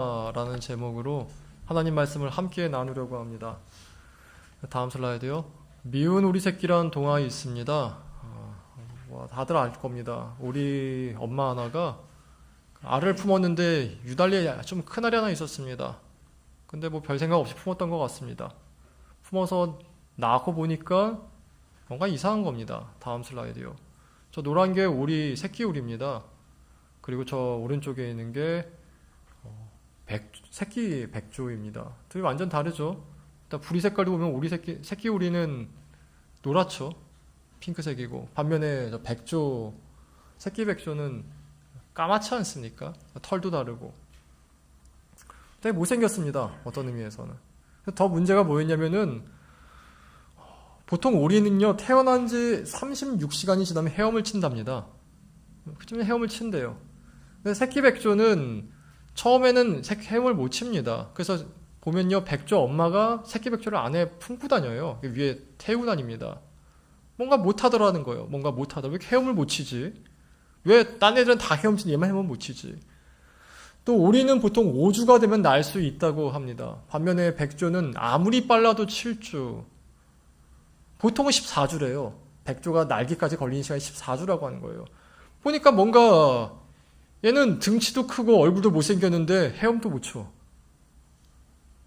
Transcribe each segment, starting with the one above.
라는 제목으로 하나님 말씀을 함께 나누려고 합니다. 다음 슬라이드요. 미운 우리 새끼란 동화 있습니다. 다들 알 겁니다. 우리 엄마 하나가 알을 품었는데 유달리 좀 큰 알이 하나 있었습니다. 근데 뭐 별 생각 없이 품었던 것 같습니다. 품어서 낳고 보니까 뭔가 이상한 겁니다. 다음 슬라이드요. 저 노란 게 우리 새끼 우리입니다. 그리고 저 오른쪽에 있는 게 새끼 백조입니다. 둘이 완전 다르죠. 일단 부리 색깔도 보면 우리 새끼 우리는 노랗죠. 핑크색이고 반면에 저 백조, 새끼 백조는 까맣지 않습니까? 털도 다르고 되게 못생겼습니다. 어떤 의미에서는. 더 문제가 뭐였냐면은 보통 오리는요 태어난 지 36시간이 지나면 헤엄을 친답니다. 그쯤에 헤엄을 친대요. 근데 새끼 백조는 처음에는 헤엄을 못 칩니다. 그래서 보면요 백조 엄마가 새끼 백조를 안에 품고 다녀요. 위에 태우고 다닙니다. 뭔가 못하더라는 거예요. 뭔가 못하다. 왜 이렇게 헤엄을 못 치지? 왜 딴 애들은 다 헤엄치는데 얘만 헤엄을 못 치지? 또 오리는 보통 5주가 되면 날 수 있다고 합니다. 반면에 백조는 아무리 빨라도 7주, 보통은 14주래요. 백조가 날기까지 걸리는 시간이 14주라고 하는 거예요. 보니까 뭔가 얘는 등치도 크고 얼굴도 못생겼는데 헤엄도 못 쳐.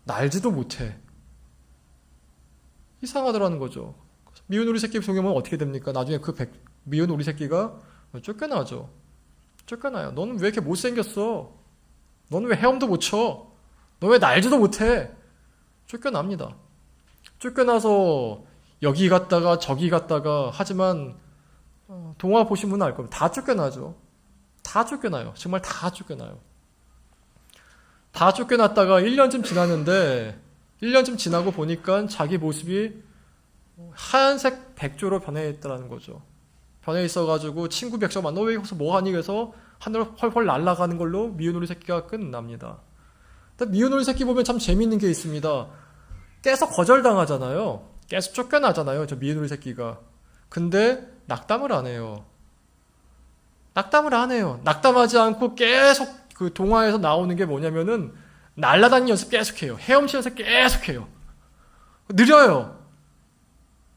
날지도 못해. 이상하더라는 거죠. 미운 우리 새끼 속이면 어떻게 됩니까? 나중에 그 미운 우리 새끼가 쫓겨나죠. 쫓겨나요. 너는 왜 이렇게 못생겼어? 너는 왜 헤엄도 못 쳐? 너 왜 날지도 못해? 쫓겨납니다. 쫓겨나서 여기 갔다가 저기 갔다가 하지만 동화 보신 분은 알 겁니다. 다 쫓겨나죠. 다 쫓겨나요. 정말 다 쫓겨나요. 다 쫓겨났다가 1년쯤 지났는데 1년쯤 지나고 보니까 자기 모습이 하얀색 백조로 변해 있다는 거죠. 변해 있어가지고 친구 백조가 너 왜 여기서 뭐하니? 그래서 하늘을 헐헐 날아가는 걸로 미운 우리 새끼가 끝납니다. 미운 우리 새끼 보면 참 재밌는 게 있습니다. 계속 거절당하잖아요. 계속 쫓겨나잖아요. 저 미운 우리 새끼가. 근데 낙담을 안 해요. 낙담을 안 해요. 낙담하지 않고 계속 그 동화에서 나오는 게 뭐냐면은 날아다니는 연습 계속해요. 헤엄치는 연습 계속해요. 느려요.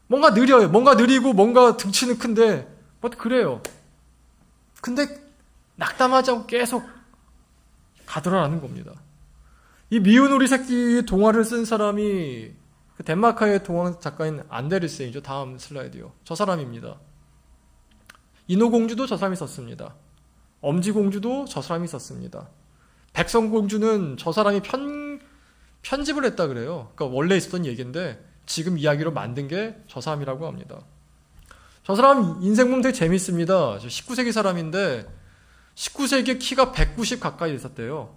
뭔가 느려요. 뭔가 느리고 뭔가 등치는 큰데 뭐 그래요. 근데 낙담하지 않고 계속 가더라라는 겁니다. 이 미운 우리 새끼 동화를 쓴 사람이 그 덴마크의 동화 작가인 안데르센이죠. 다음 슬라이드요. 저 사람입니다. 인어공주도 저 사람이 썼습니다. 엄지공주도 저 사람이 썼습니다. 백성공주는 저 사람이 편집을 했다 그래요. 그러니까 원래 있었던 얘기인데 지금 이야기로 만든 게 저 사람이라고 합니다. 저 사람 인생 보면 되게 재밌습니다. 19세기 사람인데 19세기에 키가 190 가까이 있었대요.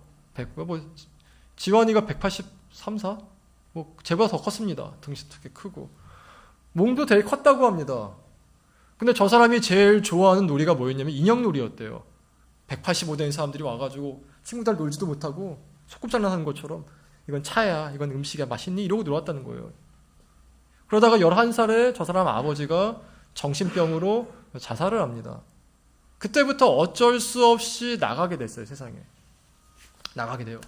지환이가 183, 4? 뭐 제보다 더 컸습니다. 등치 되게 크고 몸도 되게 컸다고 합니다. 근데 저 사람이 제일 좋아하는 놀이가 뭐였냐면 인형놀이였대요. 185 된 사람들이 와가지고 친구들 놀지도 못하고 소꿉장난하는 것처럼 이건 차야, 이건 음식이야, 맛있니? 이러고 놀았다는 거예요. 그러다가 11살에 저 사람 아버지가 정신병으로 자살을 합니다. 그때부터 어쩔 수 없이 나가게 됐어요, 세상에. 나가게 돼요.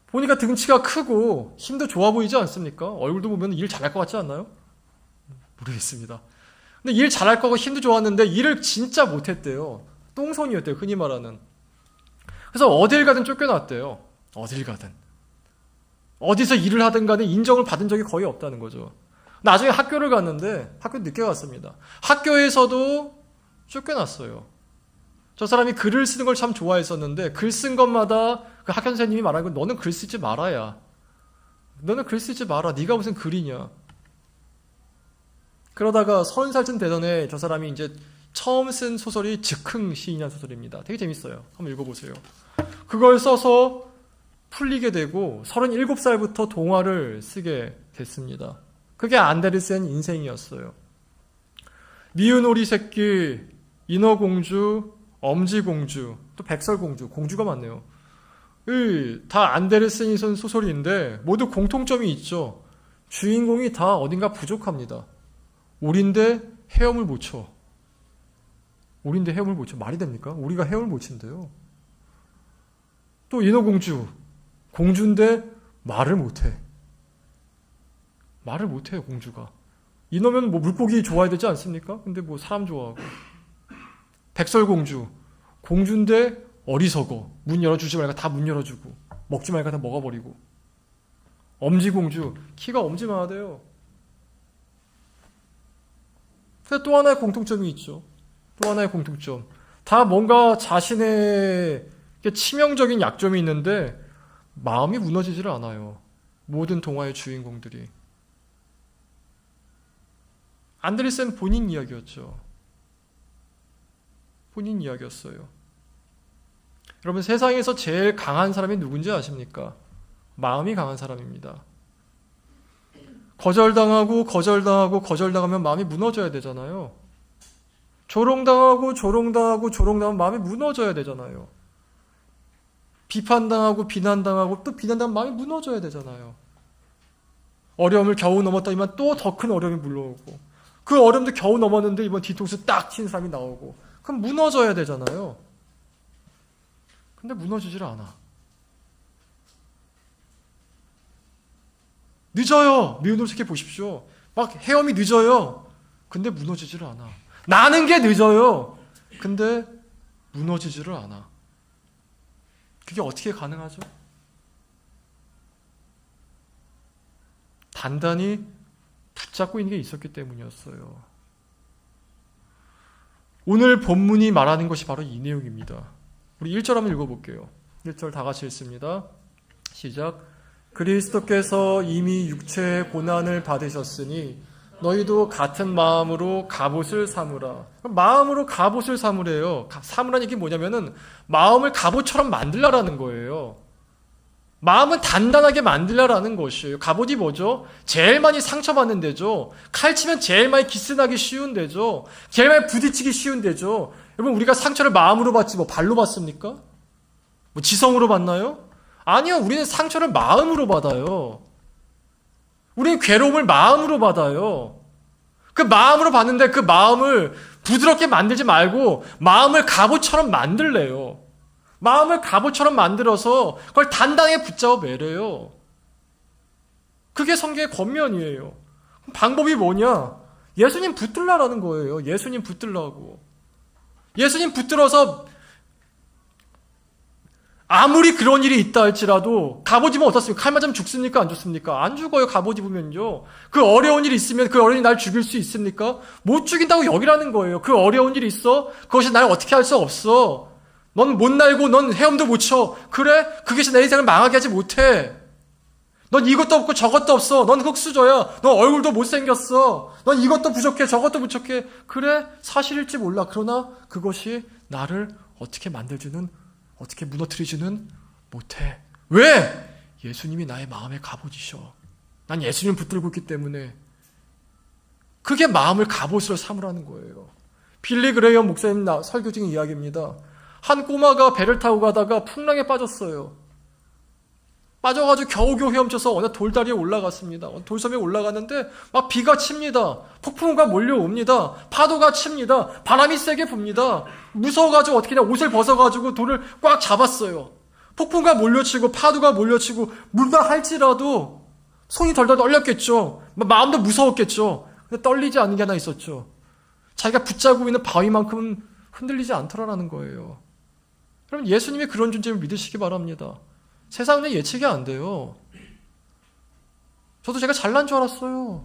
보니까 등치가 크고 힘도 좋아 보이지 않습니까? 얼굴도 보면 일 잘할 것 같지 않나요? 모르겠습니다. 근데 일 잘할 거고 힘도 좋았는데 일을 진짜 못했대요. 똥손이었대요, 흔히 말하는. 그래서 어딜 가든 쫓겨났대요. 어딜 가든. 어디서 일을 하든 간에 인정을 받은 적이 거의 없다는 거죠. 나중에 학교를 갔는데 학교 늦게 갔습니다. 학교에서도 쫓겨났어요. 저 사람이 글을 쓰는 걸 참 좋아했었는데 글 쓴 것마다 그 학교 선생님이 말하는 건 너는 글 쓰지 말아야. 너는 글 쓰지 마라. 네가 무슨 글이냐. 그러다가 30살쯤 되던 저 사람이 이제 처음 쓴 소설이 즉흥 시인이라는 소설입니다. 되게 재밌어요. 한번 읽어보세요. 그걸 써서 풀리게 되고 37살부터 동화를 쓰게 됐습니다. 그게 안데르센 인생이었어요. 미운 오리 새끼, 인어공주, 엄지공주, 또 백설공주, 공주가 많네요. 다 안데르센이 쓴 소설인데 모두 공통점이 있죠. 주인공이 다 어딘가 부족합니다. 오리인데 헤엄을 못 쳐. 오리인데 헤엄을 못 쳐. 말이 됩니까? 오리가 헤엄을 못 친대요. 또 인어공주. 공주인데 말을 못해. 말을 못해요, 공주가. 이놈은 뭐 물고기 좋아해야 되지 않습니까? 근데 뭐 사람 좋아하고. 백설공주. 공주인데 어리석어. 문 열어주지 말고 다 문 열어주고. 먹지 말고 다 먹어버리고. 엄지공주. 키가 엄지만하대요. 근데 또 하나의 공통점이 있죠. 또 하나의 공통점. 다 뭔가 자신의 치명적인 약점이 있는데 마음이 무너지질 않아요. 모든 동화의 주인공들이. 안데르센 본인 이야기였죠. 본인 이야기였어요. 여러분, 세상에서 제일 강한 사람이 누군지 아십니까? 마음이 강한 사람입니다. 거절당하면 마음이 무너져야 되잖아요. 조롱당하면 마음이 무너져야 되잖아요. 비판당하고 비난당하고 또 비난당하면 마음이 무너져야 되잖아요. 어려움을 겨우 넘었다니만 또 더 큰 어려움이 물러오고, 그 어려움도 겨우 넘었는데 이번 뒤통수 딱 친 사람이 나오고, 그럼 무너져야 되잖아요. 근데 무너지질 않아. 늦어요. 미운 놈새끼 보십시오. 막 헤엄이 늦어요. 근데 무너지지를 않아. 나는 게 늦어요. 근데 무너지지를 않아. 그게 어떻게 가능하죠? 단단히 붙잡고 있는 게 있었기 때문이었어요. 오늘 본문이 말하는 것이 바로 이 내용입니다. 우리 1절 한번 읽어볼게요. 1절 다 같이 읽습니다. 시작. 그리스도께서 이미 육체의 고난을 받으셨으니 너희도 같은 마음으로 갑옷을 삼으라. 마음으로 갑옷을 삼으래요. 삼으라는 얘기 뭐냐면은 마음을 갑옷처럼 만들라라는 거예요. 마음은 단단하게 만들라라는 것이에요. 갑옷이 뭐죠? 제일 많이 상처받는 데죠. 칼 치면 제일 많이 기스나기 쉬운 데죠. 제일 많이 부딪히기 쉬운 데죠. 여러분, 우리가 상처를 마음으로 받지 뭐 발로 받습니까? 뭐 지성으로 받나요? 아니요. 우리는 상처를 마음으로 받아요. 우리는 괴로움을 마음으로 받아요. 그 마음으로 받는데 그 마음을 부드럽게 만들지 말고 마음을 갑옷처럼 만들래요. 마음을 갑옷처럼 만들어서 그걸 단단하게 붙잡아 매래요. 그게 성경의 권면이에요. 방법이 뭐냐? 예수님 붙들라라는 거예요. 예수님 붙들라고. 예수님 붙들어서 아무리 그런 일이 있다 할지라도 갑옷 입으면 어떻습니까? 칼 맞으면 죽습니까? 안 죽습니까? 안 죽어요. 갑옷 입으면요. 그 어려운 일이 있으면 그 어려운 일이 날 죽일 수 있습니까? 못 죽인다고 여기라는 거예요. 그 어려운 일이 있어? 그것이 날 어떻게 할 수 없어. 넌 못 날고 넌 헤엄도 못 쳐. 그래? 그것이 내 인생을 망하게 하지 못해. 넌 이것도 없고 저것도 없어. 넌 흙수저야. 넌 얼굴도 못생겼어. 넌 이것도 부족해. 저것도 부족해. 그래? 사실일지 몰라. 그러나 그것이 나를 어떻게 어떻게 무너뜨리지는 못해. 왜? 예수님이 나의 마음의 갑옷이셔. 난 예수님 붙들고 있기 때문에. 그게 마음을 갑옷으로 삼으라는 거예요. 빌리 그레이엄 목사님 설교 중인 이야기입니다. 한 꼬마가 배를 타고 가다가 풍랑에 빠졌어요. 빠져가지고 겨우겨우 헤엄쳐서 어느 돌다리에 올라갔습니다. 돌섬에 올라갔는데 막 비가 칩니다. 폭풍우가 몰려옵니다. 파도가 칩니다. 바람이 세게 붑니다. 무서워가지고 어떻게 그냥 옷을 벗어가지고 돌을 꽉 잡았어요. 폭풍우가 몰려치고 파도가 몰려치고 물다 할지라도 손이 덜덜 떨렸겠죠. 마음도 무서웠겠죠. 근데 떨리지 않는 게 하나 있었죠. 자기가 붙잡고 있는 바위만큼은 흔들리지 않더라라는 거예요. 그럼 예수님이 그런 존재를 믿으시기 바랍니다. 세상은 예측이 안 돼요. 저도 제가 잘난 줄 알았어요.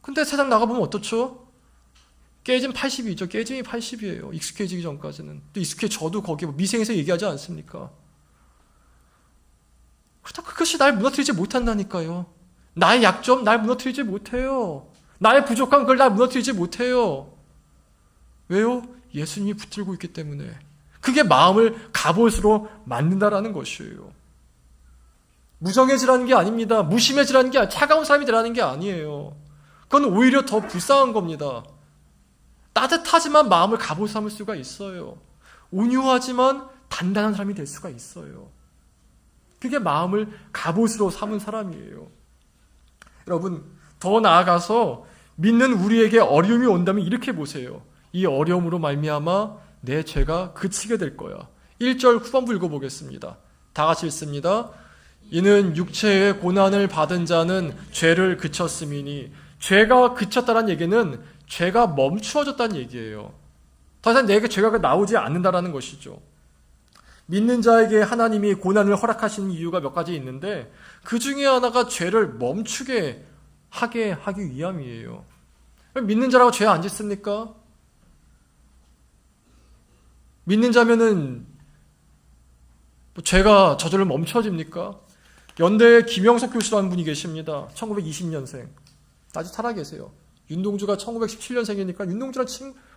근데 세상 나가보면 어떻죠? 깨짐 80이죠. 깨짐이 80이에요. 익숙해지기 전까지는. 또 익숙해져도 거기에 미생에서 얘기하지 않습니까? 그렇다고 그것이 날 무너뜨리지 못한다니까요. 나의 약점 날 무너뜨리지 못해요. 나의 부족한 그걸 날 무너뜨리지 못해요. 왜요? 예수님이 붙들고 있기 때문에. 그게 마음을 갑옷으로 만든다라는 것이에요. 무정해지라는 게 아닙니다. 무심해지라는 게 차가운 사람이 되라는 게 아니에요. 그건 오히려 더 불쌍한 겁니다. 따뜻하지만 마음을 갑옷 삼을 수가 있어요. 온유하지만 단단한 사람이 될 수가 있어요. 그게 마음을 갑옷으로 삼은 사람이에요. 여러분, 더 나아가서 믿는 우리에게 어려움이 온다면 이렇게 보세요. 이 어려움으로 말미암아 내 죄가 그치게 될 거야. 1절 후반부 읽어보겠습니다. 다 같이 읽습니다. 이는 육체의 고난을 받은 자는 죄를 그쳤음이니, 죄가 그쳤다는 얘기는 죄가 멈추어졌다는 얘기예요. 더 이상 내게 죄가 나오지 않는다라는 것이죠. 믿는 자에게 하나님이 고난을 허락하시는 이유가 몇 가지 있는데 그 중에 하나가 죄를 멈추게 하기 위함이에요. 믿는 자라고 죄 안 짓습니까? 믿는 자면은 죄가 저절로 멈춰집니까? 연대에 김영석 교수라는 분이 계십니다. 1920년생. 아직 살아계세요. 윤동주가 1917년생이니까 윤동주랑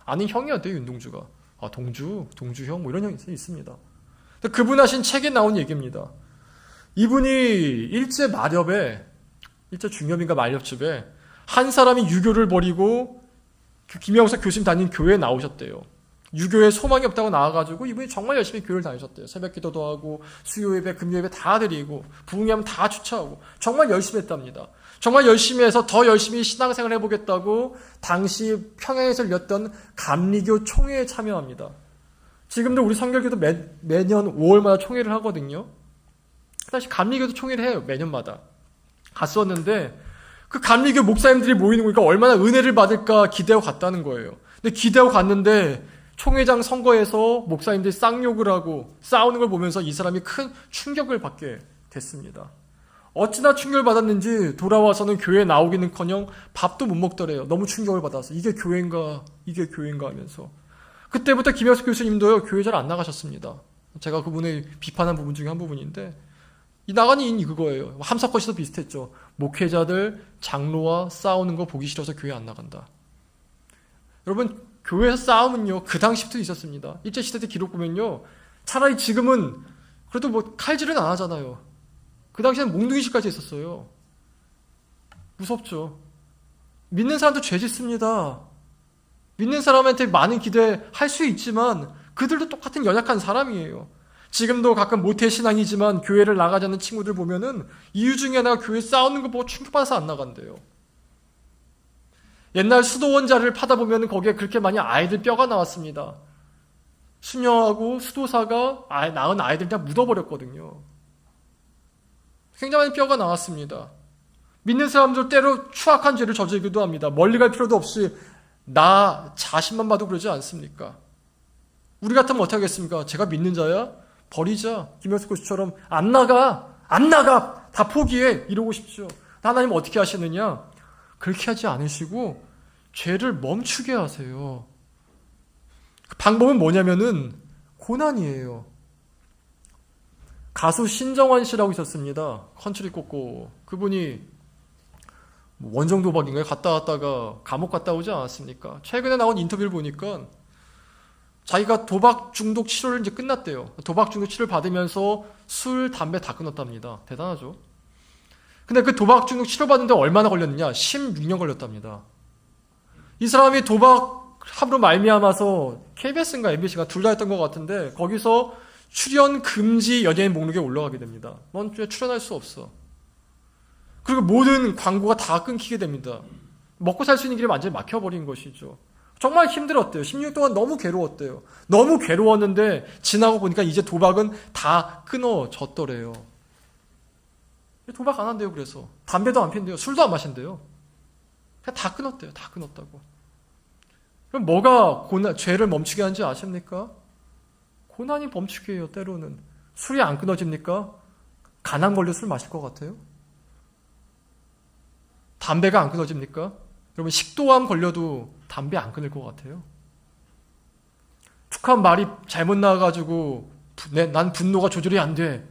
아는 형이었대요. 윤동주가. 아, 동주형 뭐 이런 형이 있습니다. 그분 하신 책에 나온 얘기입니다. 이분이 일제 중엽인가 만렵쯤에 한 사람이 유교를 버리고 그 김영석 교수님 다닌 교회에 나오셨대요. 유교에 소망이 없다고 나와가지고 이분이 정말 열심히 교회를 다니셨대요. 새벽 기도도 하고 수요예배, 금요예배 다 드리고 부흥회하면 다 주차하고 정말 열심히 했답니다. 정말 열심히 해서 더 열심히 신앙생활 해보겠다고 당시 평양에서 열렸던 감리교 총회에 참여합니다. 지금도 우리 성결교도 매년 5월마다 총회를 하거든요. 다시 감리교도 총회를 해요. 매년마다. 갔었는데 그 감리교 목사님들이 모이는 거니까 얼마나 은혜를 받을까 기대하고 갔다는 거예요. 근데 기대하고 갔는데 총회장 선거에서 목사님들이 쌍욕을 하고 싸우는 걸 보면서 이 사람이 큰 충격을 받게 됐습니다. 어찌나 충격을 받았는지 돌아와서는 교회에 나오기는커녕 밥도 못 먹더래요. 너무 충격을 받아서 이게 교회인가 하면서. 그때부터 김영석 교수님도요, 교회 잘 안 나가셨습니다. 제가 그분의 비판한 부분 중에 한 부분인데, 이 나간 이유는 그거예요. 함석헌 씨도 비슷했죠. 목회자들, 장로와 싸우는 거 보기 싫어서 교회 안 나간다. 여러분, 교회에서 싸움은요, 그 당시부터 있었습니다. 일제시대 때 기록 보면요, 차라리 지금은 그래도 뭐 칼질은 안 하잖아요. 그 당시에는 몽둥이질까지 했었어요. 무섭죠. 믿는 사람도 죄 짓습니다. 믿는 사람한테 많은 기대할 수 있지만 그들도 똑같은 연약한 사람이에요. 지금도 가끔 모태신앙이지만 교회를 나가지 않는 친구들 보면은 이유 중에 하나가 교회 싸우는 거 보고 충격받아서 안 나간대요. 옛날 수도원 자리를 파다 보면 거기에 그렇게 많이 아이들 뼈가 나왔습니다. 수녀하고 수도사가 낳은 아이들 그냥 묻어버렸거든요. 굉장히 많은 뼈가 나왔습니다. 믿는 사람들 때로 추악한 죄를 저지르기도 합니다. 멀리 갈 필요도 없이 나 자신만 봐도 그러지 않습니까? 우리 같으면 어떻게 하겠습니까? 제가 믿는 자야? 버리자. 김영석 교수처럼 안 나가! 다 포기해! 이러고 싶죠. 하나님 어떻게 하시느냐? 그렇게 하지 않으시고 죄를 멈추게 하세요. 그 방법은 뭐냐면은 고난이에요. 가수 신정환 씨라고 있었습니다. 컨트리 꼬꼬. 그분이 원정 도박인가요? 갔다 왔다가 감옥 갔다 오지 않았습니까? 최근에 나온 인터뷰를 보니까 자기가 도박 중독 치료를 이제 끝났대요. 도박 중독 치료를 받으면서 술, 담배 다 끊었답니다. 대단하죠? 근데 그 도박 중독 치료받는데 얼마나 걸렸느냐? 16년 걸렸답니다. 이 사람이 도박 합으로 말미암아서 KBS인가 MBC가 둘 다 했던 것 같은데 거기서 출연 금지 연예인 목록에 올라가게 됩니다. 넌 출연할 수 없어. 그리고 모든 광고가 다 끊기게 됩니다. 먹고 살 수 있는 길이 완전히 막혀버린 것이죠. 정말 힘들었대요. 16년 동안 너무 괴로웠대요. 너무 괴로웠는데 지나고 보니까 이제 도박은 다 끊어졌더래요. 도박 안 한대요. 그래서 담배도 안 핀대요. 술도 안 마신대요. 그냥 다 끊었대요. 다 끊었다고. 그럼 뭐가 죄를 멈추게 하는지 아십니까? 고난이 멈추게 해요. 때로는. 술이 안 끊어집니까? 가난 걸려 술 마실 것 같아요? 담배가 안 끊어집니까? 여러분 식도암 걸려도 담배 안 끊을 것 같아요? 툭한 말이 잘못 나와가지고 난 분노가 조절이 안 돼.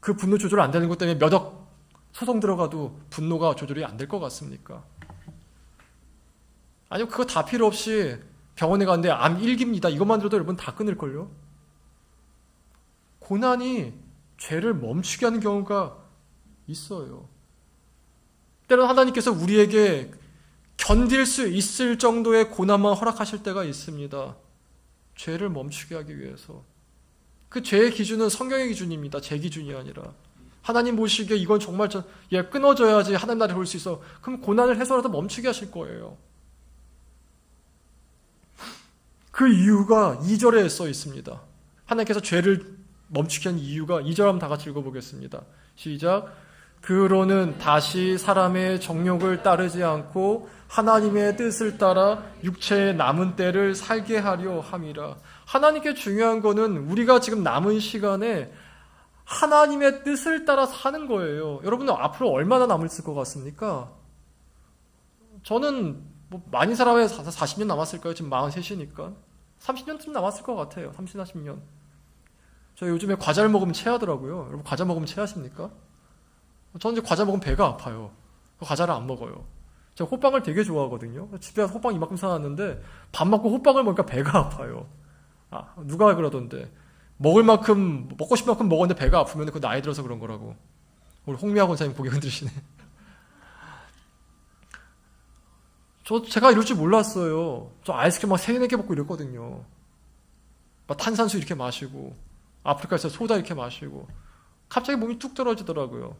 그 분노 조절 안 되는 것 때문에 몇 억 소송 들어가도 분노가 조절이 안 될 것 같습니까? 아니면 그거 다 필요 없이 병원에 갔는데 암 1기입니다. 이것만 들어도 여러분 다 끊을걸요? 고난이 죄를 멈추게 하는 경우가 있어요. 때로는 하나님께서 우리에게 견딜 수 있을 정도의 고난만 허락하실 때가 있습니다. 죄를 멈추게 하기 위해서. 그 죄의 기준은 성경의 기준입니다. 제 기준이 아니라. 하나님 보시기에 이건 정말 끊어져야지 하나님 나라에 올 수 있어. 그럼 고난을 해서라도 멈추게 하실 거예요. 그 이유가 2절에 써 있습니다. 하나님께서 죄를 멈추게 한 이유가 2절 한번 다 같이 읽어보겠습니다. 시작. 그로는 다시 사람의 정욕을 따르지 않고 하나님의 뜻을 따라 육체의 남은 때를 살게 하려 함이라. 하나님께 중요한 거는 우리가 지금 남은 시간에 하나님의 뜻을 따라 사는 거예요. 여러분은 앞으로 얼마나 남을 것 같습니까? 저는 많이 살아야 40년 남았을까요? 지금 43이니까 30년쯤 남았을 것 같아요. 30, 40년. 저 요즘에 과자를 먹으면 체하더라고요. 여러분 과자 먹으면 체하십니까? 저는 이제 과자 먹으면 배가 아파요. 과자를 안 먹어요. 제가 호빵을 되게 좋아하거든요. 집에 와서 호빵 이만큼 사놨는데 밥 먹고 호빵을 먹으니까 배가 아파요. 누가 그러던데 먹을 만큼 먹고 싶은 만큼 먹었는데 배가 아프면 그 나이 들어서 그런 거라고. 우리 홍미화 권사님 고개 흔드시네. 제가 이럴 줄 몰랐어요. 저 아이스크림 막 3-4개 먹고 이랬거든요. 막 탄산수 이렇게 마시고 아프리카에서 소다 이렇게 마시고 갑자기 몸이 뚝 떨어지더라고요.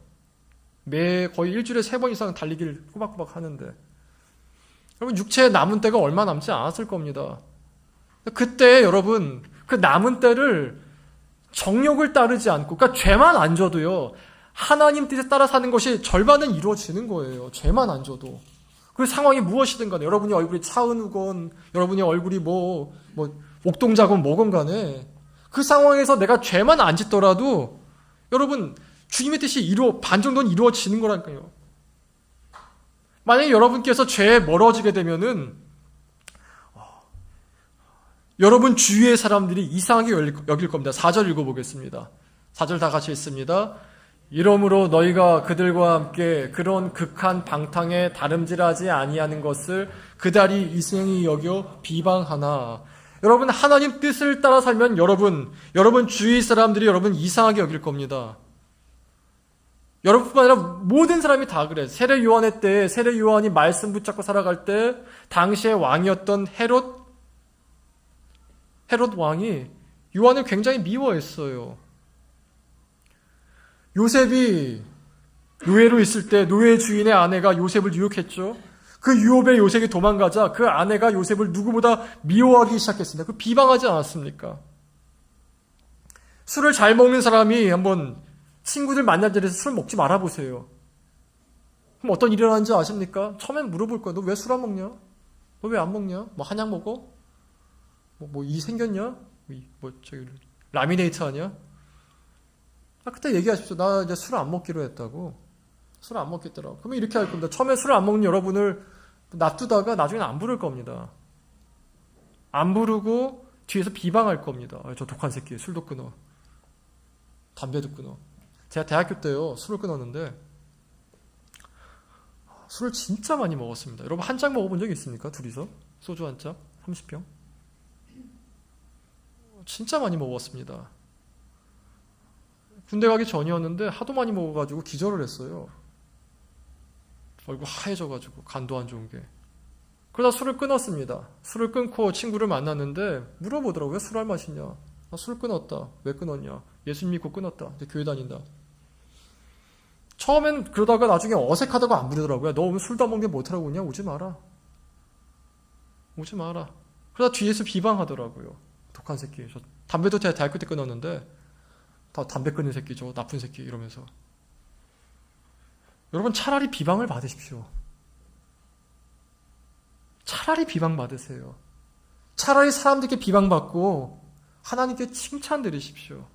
거의 일주일에 3번 이상 달리기를 꼬박꼬박 하는데 여러분 육체에 남은 때가 얼마 남지 않았을 겁니다. 그때 여러분 그 남은 때를 정욕을 따르지 않고 그러니까 죄만 안 져도요 하나님 뜻에 따라 사는 것이 절반은 이루어지는 거예요. 죄만 안 져도. 그 상황이 무엇이든 간에 여러분이 얼굴이 차은우건 여러분이 얼굴이 옥동자건 뭐건 간에 그 상황에서 내가 죄만 안 짓더라도 여러분 주님의 뜻이 반 정도는 이루어지는 거라니까요. 만약에 여러분께서 죄에 멀어지게 되면은 여러분 주위의 사람들이 이상하게 여길 겁니다. 4절 읽어보겠습니다. 4절 다 같이 읽습니다. 이러므로 너희가 그들과 함께 그런 극한 방탕에 다름질하지 아니하는 것을 그다리 이생이 여겨 비방하나. 여러분 하나님 뜻을 따라 살면 여러분 주위 사람들이 여러분 이상하게 여길 겁니다. 여러분뿐만 아니라 모든 사람이 다 그래. 세례 요한의 때 세례 요한이 말씀 붙잡고 살아갈 때 당시의 왕이었던 헤롯 왕이 요한을 굉장히 미워했어요. 요셉이 노예로 있을 때 노예 주인의 아내가 요셉을 유혹했죠. 그 유혹에 요셉이 도망가자 그 아내가 요셉을 누구보다 미워하기 시작했습니다. 그 비방하지 않았습니까? 술을 잘 먹는 사람이 한번 친구들 만날 자리에서 술 먹지 말아보세요. 그럼 어떤 일이 일어나는지 아십니까? 처음엔 물어볼 거야. 너 왜 술 안 먹냐? 너 왜 안 먹냐? 한약 먹어? 이 생겼냐? 라미네이트 하냐? 그때 얘기하십시오. 나 이제 술 안 먹기로 했다고. 술 안 먹겠더라고. 그러면 이렇게 할 겁니다. 처음에 술을 안 먹는 여러분을 놔두다가 나중에는 안 부를 겁니다. 안 부르고 뒤에서 비방할 겁니다. 저 독한 새끼, 술도 끊어. 담배도 끊어. 제가 대학교 때요, 술을 끊었는데, 술을 진짜 많이 먹었습니다. 여러분 한 짝 먹어본 적 있습니까? 둘이서? 소주 한 짝? 30병? 진짜 많이 먹었습니다. 군대 가기 전이었는데 하도 많이 먹어가지고 기절을 했어요. 얼굴 하얘져가지고 간도 안 좋은 게. 그러다 술을 끊었습니다. 술을 끊고 친구를 만났는데 물어보더라고요. 술 할 맛이냐? 술 끊었다. 왜 끊었냐? 예수 믿고 끊었다. 이제 교회 다닌다. 처음엔 그러다가 나중에 어색하다고 안 부르더라고요. 너 오늘 술도 안 먹는 게 못하라고 그러냐? 오지 마라. 오지 마라. 그러다 뒤에서 비방하더라고요. 독한 새끼. 저 담배도 제가 대학교 때 끊었는데 다 담배 끊는 새끼, 저 나쁜 새끼 이러면서. 여러분 차라리 비방을 받으십시오. 차라리 비방받으세요. 차라리 사람들께 비방받고 하나님께 칭찬 드리십시오.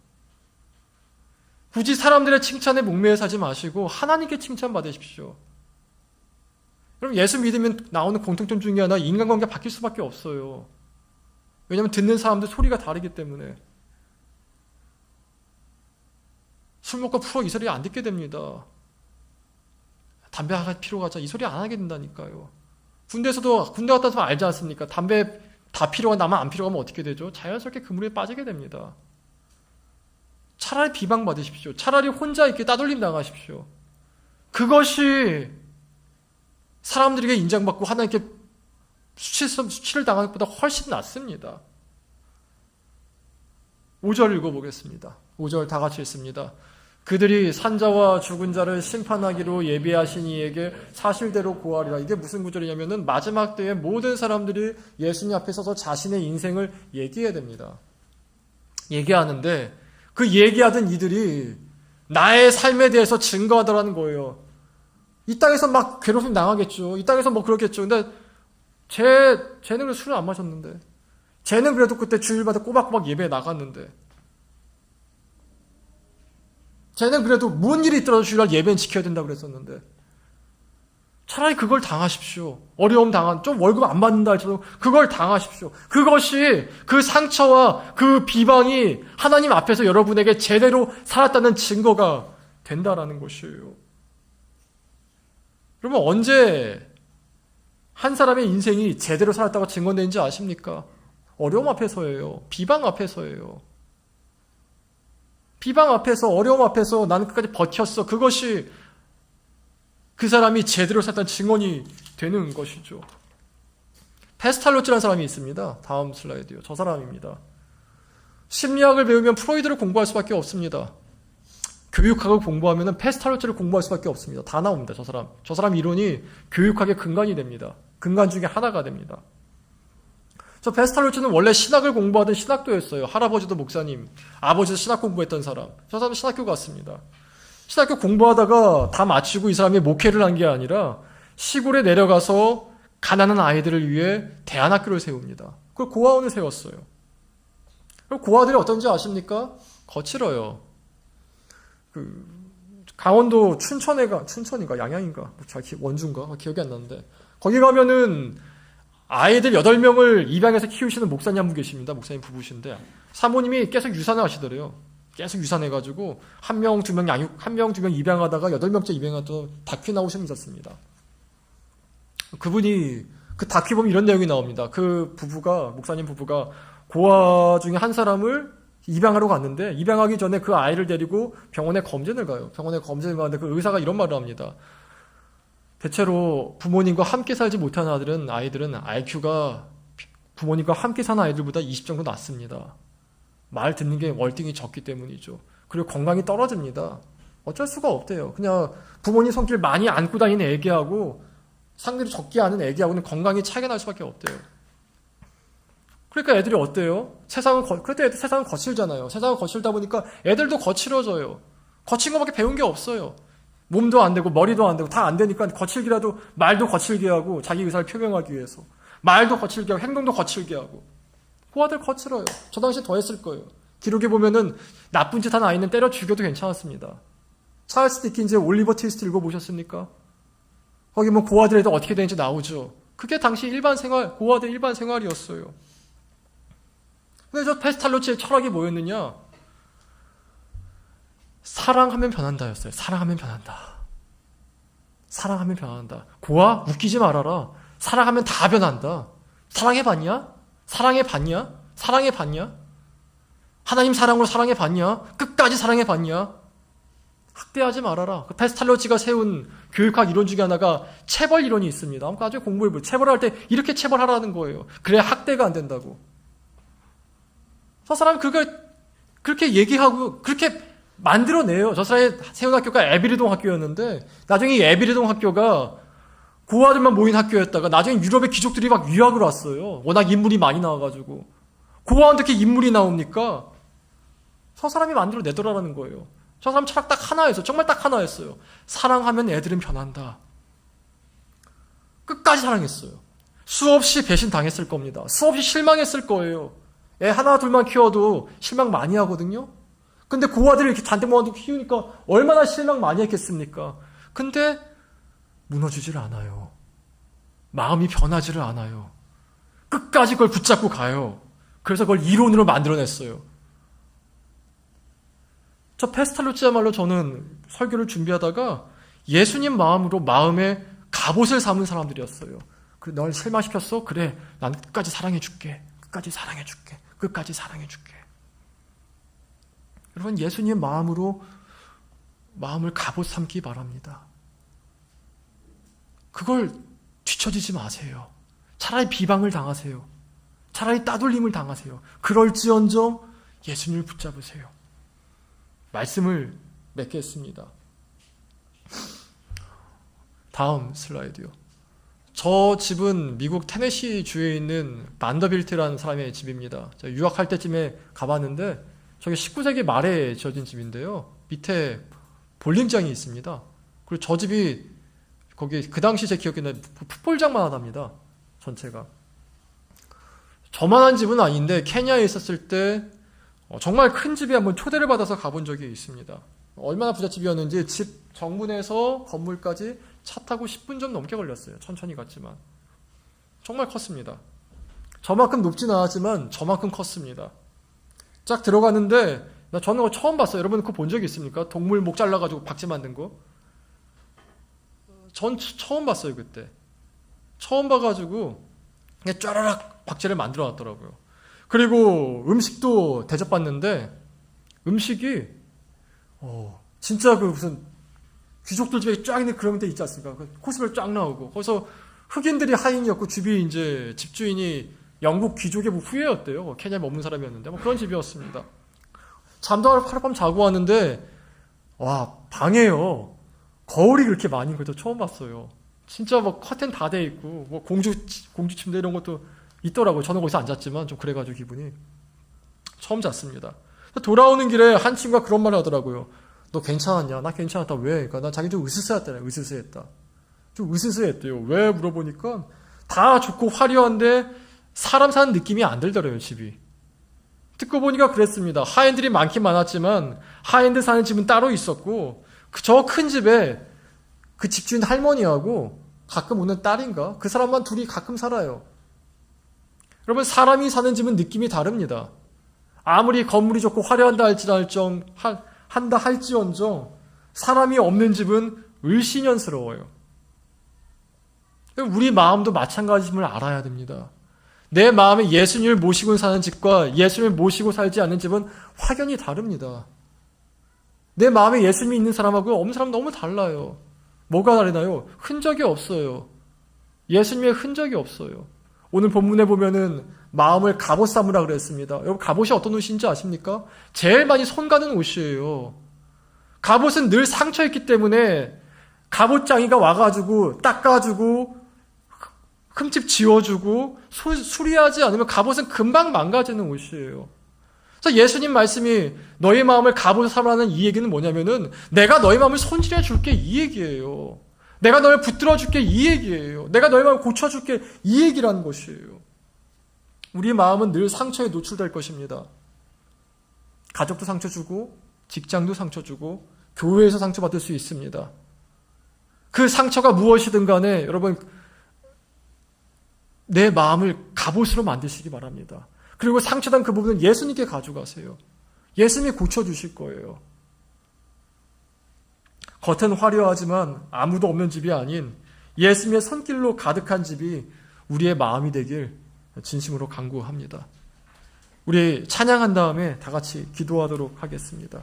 굳이 사람들의 칭찬에 목매여 사지 마시고 하나님께 칭찬 받으십시오. 여러분 예수 믿으면 나오는 공통점 중에 하나 인간관계가 바뀔 수밖에 없어요. 왜냐하면 듣는 사람들 소리가 다르기 때문에. 술 먹고 풀어 이 소리 안 듣게 됩니다. 담배 피러 가자 이 소리 안 하게 된다니까요. 군대 갔다 와서 알지 않습니까? 담배 다 피러 가 나만 안 피러 가면 어떻게 되죠? 자연스럽게 그물에 빠지게 됩니다. 차라리 비방받으십시오. 차라리 혼자 이렇게 따돌림 당하십시오. 그것이 사람들에게 인정받고 하나님께 수치를 당하는 것보다 훨씬 낫습니다. 5절 읽어보겠습니다. 5절 다 같이 읽습니다. 그들이 산자와 죽은 자를 심판하기로 예비하신 이에게 사실대로 고하리라. 이게 무슨 구절이냐면은 마지막 때에 모든 사람들이 예수님 앞에 서서 자신의 인생을 얘기해야 됩니다. 얘기하는데 그 얘기하던 이들이 나의 삶에 대해서 증거하더라는 거예요. 이 땅에서 막 괴롭힘 당하겠죠. 이 땅에서 뭐 그러겠죠. 근데 쟤는 왜 술을 안 마셨는데. 쟤는 그래도 그때 주일마다 꼬박꼬박 예배에 나갔는데. 쟤는 그래도 무슨 일이 있더라도 주일날 예배는 지켜야 된다고 그랬었는데. 차라리 그걸 당하십시오. 어려움 좀 월급 안 받는다 할지라도 그걸 당하십시오. 그것이 그 상처와 그 비방이 하나님 앞에서 여러분에게 제대로 살았다는 증거가 된다라는 것이에요. 그러면 언제 한 사람의 인생이 제대로 살았다고 증거되는지 아십니까? 어려움 앞에서예요. 비방 앞에서예요. 비방 앞에서, 어려움 앞에서 나는 끝까지 버텼어. 그것이 그 사람이 제대로 살았다는 증언이 되는 것이죠. 페스탈로츠라는 사람이 있습니다. 다음 슬라이드요. 저 사람입니다. 심리학을 배우면 프로이드를 공부할 수밖에 없습니다. 교육학을 공부하면 페스탈로츠를 공부할 수밖에 없습니다. 다 나옵니다. 저 사람. 저 사람 이론이 교육학의 근간이 됩니다. 근간 중에 하나가 됩니다. 저 페스탈로츠는 원래 신학을 공부하던 신학도였어요. 할아버지도 목사님, 아버지도 신학 공부했던 사람. 저 사람은 신학교 갔습니다. 신학교 공부하다가 다 마치고 이 사람이 목회를 한 게 아니라 시골에 내려가서 가난한 아이들을 위해 대안학교를 세웁니다. 그걸 고아원을 세웠어요. 그럼 고아들이 어떤지 아십니까? 거칠어요. 강원도 춘천인가 양양인가 원주인가 기억이 안 나는데 거기 가면은 아이들 8명을 입양해서 키우시는 목사님 한 분 계십니다. 목사님 부부신데 사모님이 계속 유산을 하시더래요. 계속 유산해가지고 한 명, 두 명 입양하다가 8명째 입양하던 다큐 나오신 분 있었습니다. 그분이 그 다큐 보면 이런 내용이 나옵니다. 그 목사님 부부가 고아 중에 한 사람을 입양하러 갔는데 입양하기 전에 그 아이를 데리고 병원에 검진을 가요. 병원에 검진을 가는데 그 의사가 이런 말을 합니다. 대체로 부모님과 함께 살지 못하는 아이들은 IQ가 부모님과 함께 사는 아이들보다 20 정도 낮습니다. 말 듣는 게 월등히 적기 때문이죠. 그리고 건강이 떨어집니다. 어쩔 수가 없대요. 그냥 부모님 손길 많이 안고 다니는 애기하고 상대로 적게 아는 애기하고는 건강이 차이가 날 수밖에 없대요. 그러니까 애들이 어때요? 그때 애들 세상은 거칠잖아요. 세상은 거칠다 보니까 애들도 거칠어져요. 거친 것밖에 배운 게 없어요. 몸도 안 되고 머리도 안 되고 다 안 되니까 거칠기라도 말도 거칠게 하고 자기 의사를 표명하기 위해서 말도 거칠게 하고 행동도 거칠게 하고 고아들 거칠어요. 저 당시에 더 했을 거예요. 기록에 보면은 나쁜 짓 한 아이는 때려 죽여도 괜찮았습니다. 찰스 디킨즈의 올리버 트위스트 읽어보셨습니까? 거기 뭐 고아들 애들 어떻게 되는지 나오죠. 그게 당시 고아들 일반 생활이었어요. 근데 저 페스탈로치의 철학이 뭐였느냐? 사랑하면 변한다였어요. 사랑하면 변한다. 사랑하면 변한다. 고아 웃기지 말아라. 사랑하면 다 변한다. 사랑해봤냐? 사랑해봤냐? 사랑해봤냐? 하나님 사랑으로 사랑해봤냐? 끝까지 사랑해봤냐? 학대하지 말아라. 그 페스탈로치가 세운 교육학 이론 중에 하나가 체벌 이론이 있습니다. 아무튼 나중에 공부해보세요. 체벌할 때 이렇게 체벌하라는 거예요. 그래야 학대가 안 된다고. 저 사람은 그렇게 얘기하고 그렇게 만들어내요. 저 사람이 세운 학교가 에비리동 학교였는데 나중에 이 에비리동 학교가 고아들만 모인 학교였다가 나중에 유럽의 귀족들이 막 유학을 왔어요. 워낙 인물이 많이 나와가지고. 고아한테 이렇게 인물이 나옵니까? 저 사람이 만들어내더라라는 거예요. 저 사람 철학 딱 하나였어요. 정말 딱 하나였어요. 사랑하면 애들은 변한다. 끝까지 사랑했어요. 수없이 배신당했을 겁니다. 수없이 실망했을 거예요. 애 하나 둘만 키워도 실망 많이 하거든요. 근데 고아들을 이렇게 잔뜩 모아두고 키우니까 얼마나 실망 많이 했겠습니까? 근데 무너지질 않아요. 마음이 변하지를 않아요. 끝까지 그걸 붙잡고 가요. 그래서 그걸 이론으로 만들어냈어요. 저 페스탈로치야말로 저는 설교를 준비하다가 예수님 마음에 갑옷을 삼은 사람들이었어요. 그래, 널 실망시켰어? 그래, 난 끝까지 사랑해줄게. 끝까지 사랑해줄게. 끝까지 사랑해줄게. 여러분, 예수님 마음을 갑옷 삼기 바랍니다. 그걸 뒤처지지 마세요. 차라리 비방을 당하세요. 차라리 따돌림을 당하세요. 그럴지언정 예수님을 붙잡으세요. 말씀을 맺겠습니다. 다음 슬라이드요. 저 집은 미국 테네시 주에 있는 반더빌트라는 사람의 집입니다. 제가 유학할 때쯤에 가봤는데 저게 19세기 말에 지어진 집인데요. 밑에 볼링장이 있습니다. 그리고 저 집이 거기 그 당시 제 기억에는 풋볼장만 하답니다. 전체가. 저만한 집은 아닌데 케냐에 있었을 때 정말 큰 집에 한번 초대를 받아서 가본 적이 있습니다. 얼마나 부잣집이었는지 집 정문에서 건물까지 차 타고 10분 좀 넘게 걸렸어요. 천천히 갔지만. 정말 컸습니다. 저만큼 높진 않았지만 저만큼 컸습니다. 쫙 들어가는데 저는 그거 처음 봤어요. 여러분 그거 본 적이 있습니까? 동물 목 잘라가지고 박쥐 만든 거. 전 처음 봤어요. 그때. 처음 봐가지고 그냥 쫘라락 박쥐를 만들어 놨더라고요. 그리고 음식도 대접받는데 음식이 진짜 그 무슨 귀족들 집에 쫙 있는 그런 데 있지 않습니까? 그 코스별 쫙 나오고 거기서 흑인들이 하인이었고 집이 이제 집주인이 영국 귀족의 후예였대요. 케냐에 머문 사람이었는데 그런 집이었습니다. 잠도 하룻밤 자고 왔는데 와 방에요. 거울이 그렇게 많은 걸 처음 봤어요. 진짜 뭐 커튼 다 돼 있고 뭐 공주 침대 이런 것도 있더라고요. 저는 거기서 앉았지만 좀 그래가지고 기분이 처음 잤습니다. 돌아오는 길에 한 친구가 그런 말을 하더라고요. 너 괜찮았냐? 나 괜찮았다. 왜? 그러니까 난 자기 좀 으스스했다네. 으스스했다. 좀 으스스했대요. 왜? 물어보니까 다 좋고 화려한데 사람 사는 느낌이 안 들더래요. 집이. 듣고 보니까 그랬습니다. 하인들이 많긴 많았지만 하인들 사는 집은 따로 있었고 저 큰 집에 그 집주인 할머니하고 가끔 오는 딸인가? 그 사람만 둘이 가끔 살아요. 여러분 사람이 사는 집은 느낌이 다릅니다. 아무리 건물이 좋고 화려한다 한다 할지언정 사람이 없는 집은 을씨년스러워요. 우리 마음도 마찬가지임을 알아야 됩니다. 내 마음에 예수님을 모시고 사는 집과 예수님을 모시고 살지 않는 집은 확연히 다릅니다. 내 마음에 예수님이 있는 사람하고 없는 사람 너무 달라요. 뭐가 다르나요? 흔적이 없어요. 예수님의 흔적이 없어요. 오늘 본문에 보면은 마음을 갑옷 삼으라 그랬습니다. 여러분 갑옷이 어떤 옷인지 아십니까? 제일 많이 손 가는 옷이에요. 갑옷은 늘 상처있기 때문에 갑옷장이가 와가지고 닦아주고 흠집 지워주고 수리하지 않으면 갑옷은 금방 망가지는 옷이에요. 그래서 예수님 말씀이 너희 마음을 갑옷 삼으라는 이 얘기는 뭐냐면은 내가 너희 마음을 손질해 줄게 이 얘기예요. 내가 너를 붙들어 줄게 이 얘기예요. 내가 너희 마음을 고쳐 줄게 이 얘기라는 것이에요. 우리 마음은 늘 상처에 노출될 것입니다. 가족도 상처 주고 직장도 상처 주고 교회에서 상처받을 수 있습니다. 그 상처가 무엇이든 간에 여러분 내 마음을 갑옷으로 만드시기 바랍니다. 그리고 상처된 그 부분은 예수님께 가져가세요. 예수님이 고쳐주실 거예요. 겉은 화려하지만 아무도 없는 집이 아닌 예수님의 손길로 가득한 집이 우리의 마음이 되길 진심으로 간구합니다. 우리 찬양한 다음에 다 같이 기도하도록 하겠습니다.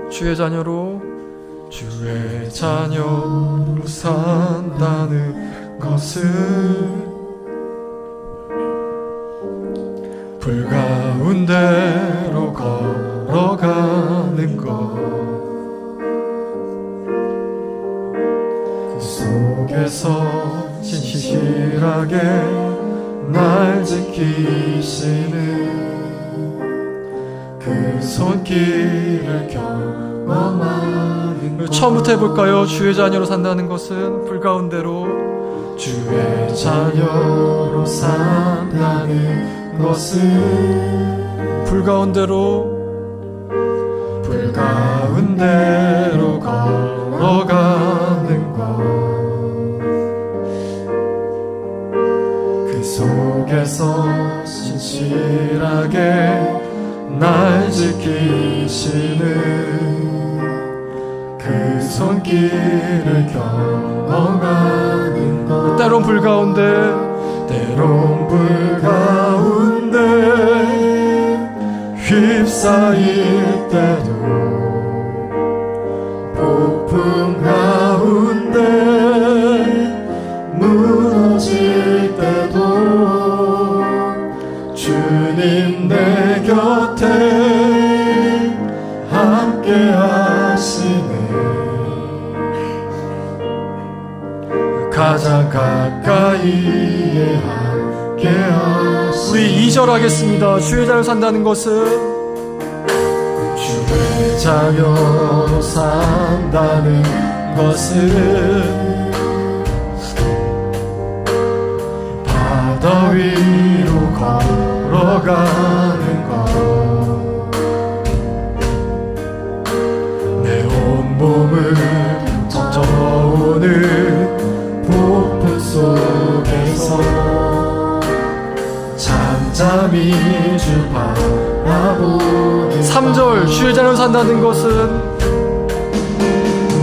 주의 자녀로 산다는 것을 불 가운데로 걸어가는 것 그 속에서 신실하게 날 지키시는 그 손길을 경험하는 것 처음부터 해볼까요? 주의 자녀로 산다는 것은 불 가운데로 주의 자녀로 산다는 것은 불 가운데로 걸어가는 것 그 속에서 신실하게 날 지키시는 그 손길을 경험하는 것 때론 불 가운데 휩싸일 때도 폭풍 가운데 무너질 때도 주님 내 곁에 함께 하시네 가장 가까이에 함께하시네. 우리 2절 하겠습니다. 주의 자녀로 산다는 것은 주의 자녀로 산다는 것은 바다 위로 걸어가는 것, 내 온몸을 덮쳐오는 폭풍 속에서 잠잠히 주 바라보는 3절 주의 자녀로 산다는 것은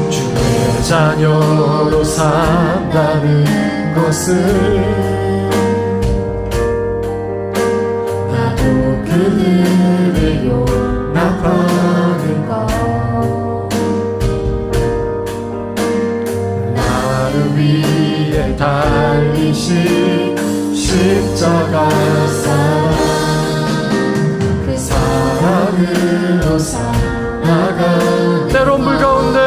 주의 자녀로 산다는 것은 나도 그들을 용납하는 것, 나를 위해 달리신 십자가 사랑, 그 사랑으로 살아가. 때론 물 가운데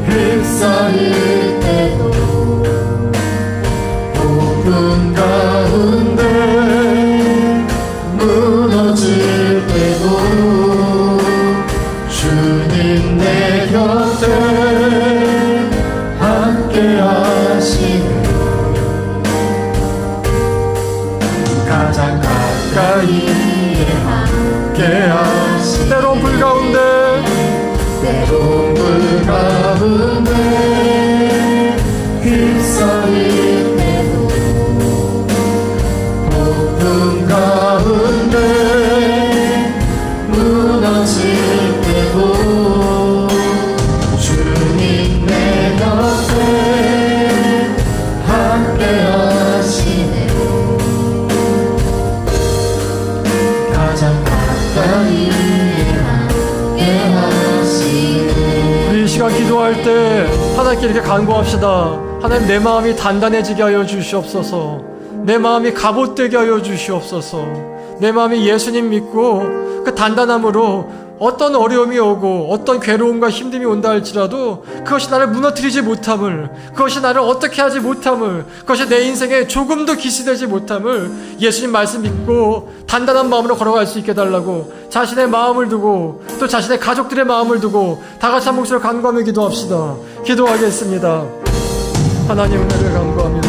휩싸일 때도, 폭풍 가운데 무너질 때도 주님 내 곁에 함께 하시네. 가장 가까이에 함께 하시네. 때론 불 가운데, 때론 불 가운데 휩싸일 때도, 폭풍 가운데 무너질 때도 주님 내 곁에 함께 하시네. 가장 가까이에 함께 하시네. 우리 이 시간 기도할 때 하나님께 이렇게 간구합시다. 하나님, 내 마음이 단단해지게 하여 주시옵소서. 내 마음이 갑옷되게 하여 주시옵소서. 내 마음이 예수님 믿고 그 단단함으로 어떤 어려움이 오고 어떤 괴로움과 힘듦이 온다 할지라도 그것이 나를 무너뜨리지 못함을, 그것이 나를 어떻게 하지 못함을, 그것이 내 인생에 조금도 기시되지 못함을 예수님 말씀 믿고 단단한 마음으로 걸어갈 수 있게 달라고 자신의 마음을 두고 또 자신의 가족들의 마음을 두고 다 같이 한 목소리로 간구하며 기도합시다. 기도하겠습니다. 하나님, 은혜를 간구합니다.